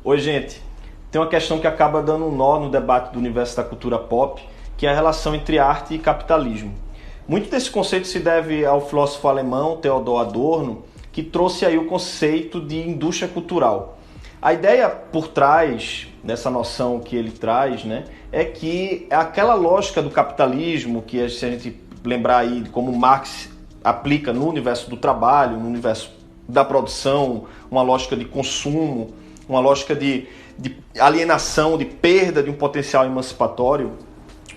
Oi, gente. Tem uma questão que acaba dando um nó no debate do universo da cultura pop, que é a relação entre arte e capitalismo. Muito desse conceito se deve ao filósofo alemão Theodor Adorno, que trouxe aí o conceito de indústria cultural. A ideia por trás dessa noção que ele traz, né, é que aquela lógica do capitalismo, que se a gente lembrar aí de como Marx aplica no universo do trabalho, no universo da produção, uma lógica de consumo, uma lógica de alienação, de perda de um potencial emancipatório.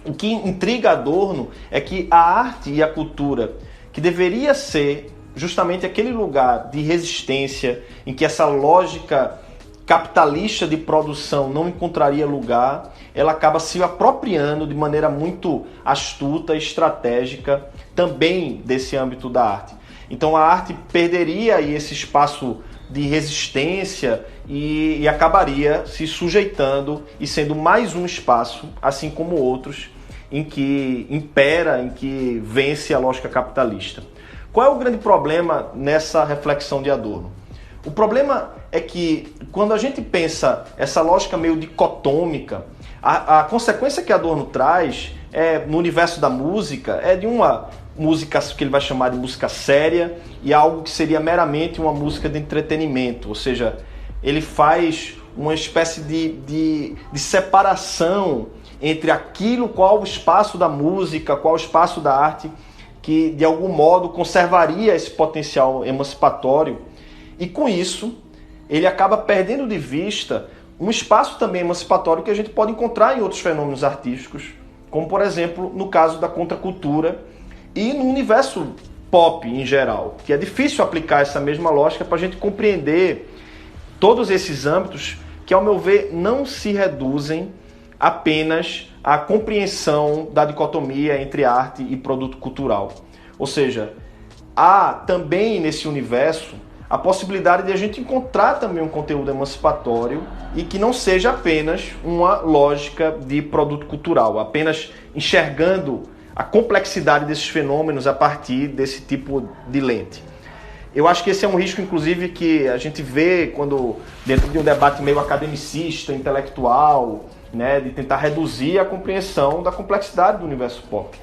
O que intriga Adorno é que a arte e a cultura, que deveria ser justamente aquele lugar de resistência, em que essa lógica capitalista de produção não encontraria lugar, ela acaba se apropriando de maneira muito astuta, estratégica, também desse âmbito da arte. Então a arte perderia aí esse espaço de resistência e acabaria se sujeitando e sendo mais um espaço, assim como outros, em que impera, em que vence a lógica capitalista. Qual é o grande problema nessa reflexão de Adorno? O problema é que quando a gente pensa essa lógica meio dicotômica, a consequência que Adorno traz no universo da música é de uma música que ele vai chamar de música séria e algo que seria meramente uma música de entretenimento, ou seja, ele faz uma espécie de separação entre aquilo, qual o espaço da música, qual o espaço da arte, que de algum modo conservaria esse potencial emancipatório, e com isso ele acaba perdendo de vista um espaço também emancipatório que a gente pode encontrar em outros fenômenos artísticos, como por exemplo no caso da contracultura e no universo pop em geral, que é difícil aplicar essa mesma lógica para a gente compreender todos esses âmbitos que, ao meu ver, não se reduzem apenas à compreensão da dicotomia entre arte e produto cultural. Ou seja, há também nesse universo a possibilidade de a gente encontrar também um conteúdo emancipatório e que não seja apenas uma lógica de produto cultural, apenas enxergando a complexidade desses fenômenos a partir desse tipo de lente. Eu acho que esse é um risco, inclusive, que a gente vê quando, dentro de um debate meio academicista, intelectual, né, de tentar reduzir a compreensão da complexidade do universo pop.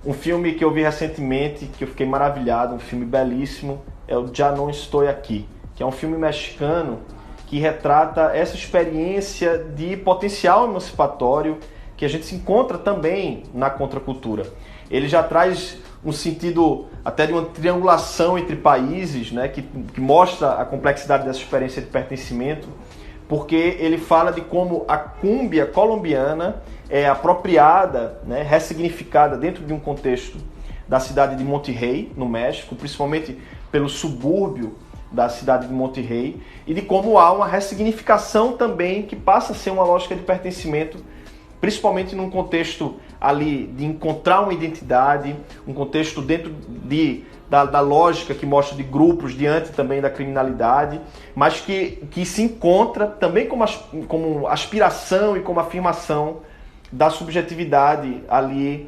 Um filme que eu vi recentemente, que eu fiquei maravilhado, um filme belíssimo, é o Já Não Estou Aqui, que é um filme mexicano que retrata essa experiência de potencial emancipatório que a gente se encontra também na contracultura. Ele já traz um sentido até de uma triangulação entre países, né, que mostra a complexidade dessa experiência de pertencimento, porque ele fala de como a cúmbia colombiana é apropriada, né, ressignificada dentro de um contexto da cidade de Monterrey, no México, principalmente pelo subúrbio da cidade de Monterrey, e de como há uma ressignificação também que passa a ser uma lógica de pertencimento, principalmente num contexto ali de encontrar uma identidade, um contexto dentro da lógica que mostra de grupos diante também da criminalidade, mas que se encontra também como aspiração e como afirmação da subjetividade ali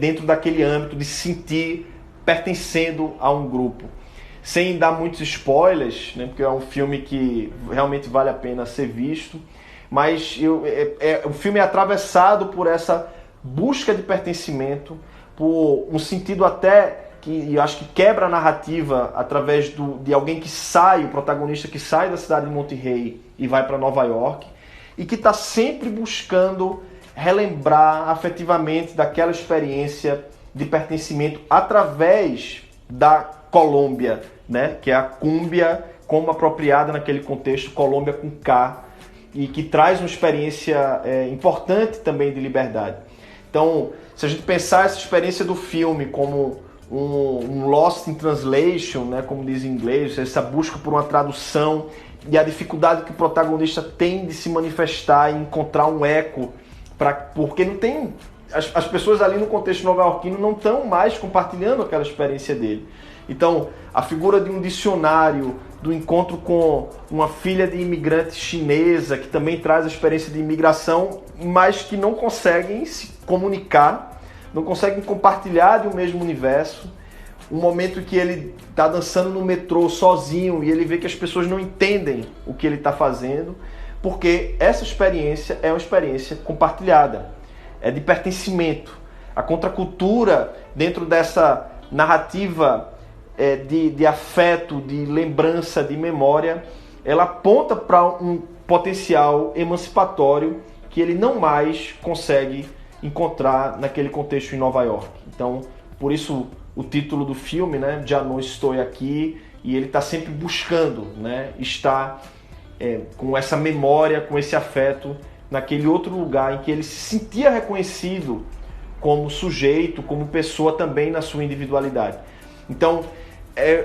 dentro daquele âmbito de se sentir pertencendo a um grupo. Sem dar muitos spoilers, né, porque é um filme que realmente vale a pena ser visto, mas o filme é atravessado por essa busca de pertencimento, por um sentido até que eu acho que quebra a narrativa através de alguém que sai, o protagonista que sai da cidade de Monterrey e vai para Nova York, e que está sempre buscando relembrar afetivamente daquela experiência de pertencimento através da Colômbia, né, que é a cúmbia como apropriada naquele contexto, Colômbia com K, e que traz uma experiência importante também de liberdade. Então, se a gente pensar essa experiência do filme como um lost in translation, né, como diz em inglês, essa busca por uma tradução e a dificuldade que o protagonista tem de se manifestar e encontrar um eco, porque não tem... As pessoas ali no contexto nova-iorquino não estão mais compartilhando aquela experiência dele. Então, a figura de um dicionário, do encontro com uma filha de imigrante chinesa, que também traz a experiência de imigração, mas que não conseguem se comunicar, não conseguem compartilhar de um mesmo universo. um momento que ele está dançando no metrô sozinho e ele vê que as pessoas não entendem o que ele está fazendo, porque essa experiência é uma experiência compartilhada, é de pertencimento. A contracultura, dentro dessa narrativa de afeto, de lembrança, de memória, ela aponta para um potencial emancipatório que ele não mais consegue encontrar naquele contexto em Nova York. Então, por isso o título do filme, né, Já Não Estou Aqui, e ele está sempre buscando, né, estar com essa memória, com esse afeto naquele outro lugar em que ele se sentia reconhecido como sujeito, como pessoa também na sua individualidade. Então,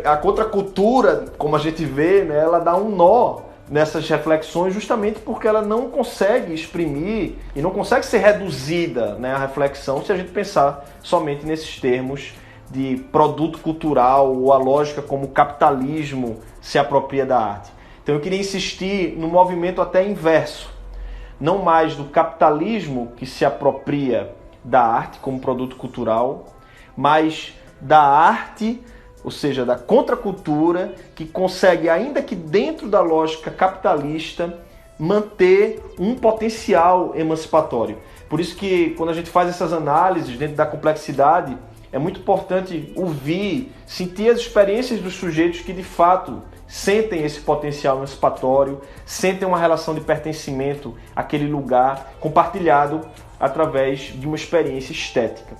a contracultura, como a gente vê, né, ela dá um nó nessas reflexões justamente porque ela não consegue exprimir e não consegue ser reduzida, né, a reflexão se a gente pensar somente nesses termos de produto cultural ou a lógica como o capitalismo se apropria da arte. Então eu queria insistir no movimento até inverso, não mais do capitalismo que se apropria da arte como produto cultural, mas da arte, ou seja, da contracultura, que consegue, ainda que dentro da lógica capitalista, manter um potencial emancipatório. Por isso que quando a gente faz essas análises dentro da complexidade, é muito importante ouvir, sentir as experiências dos sujeitos que de fato sentem esse potencial emancipatório, sentem uma relação de pertencimento àquele lugar compartilhado através de uma experiência estética.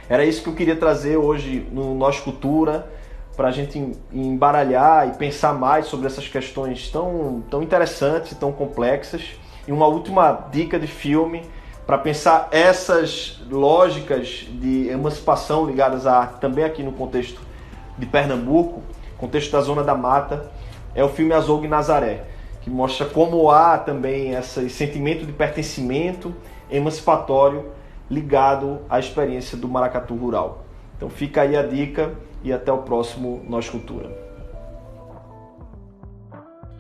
Era isso que eu queria trazer hoje no Nós Cultura, para a gente embaralhar e pensar mais sobre essas questões tão interessantes e tão complexas. E uma última dica de filme para pensar essas lógicas de emancipação ligadas à arte, também aqui no contexto de Pernambuco, contexto da Zona da Mata, é o filme Azougue Nazaré, que mostra como há também esse sentimento de pertencimento emancipatório ligado à experiência do maracatu rural. Então fica aí a dica e até o próximo Nós Cultura.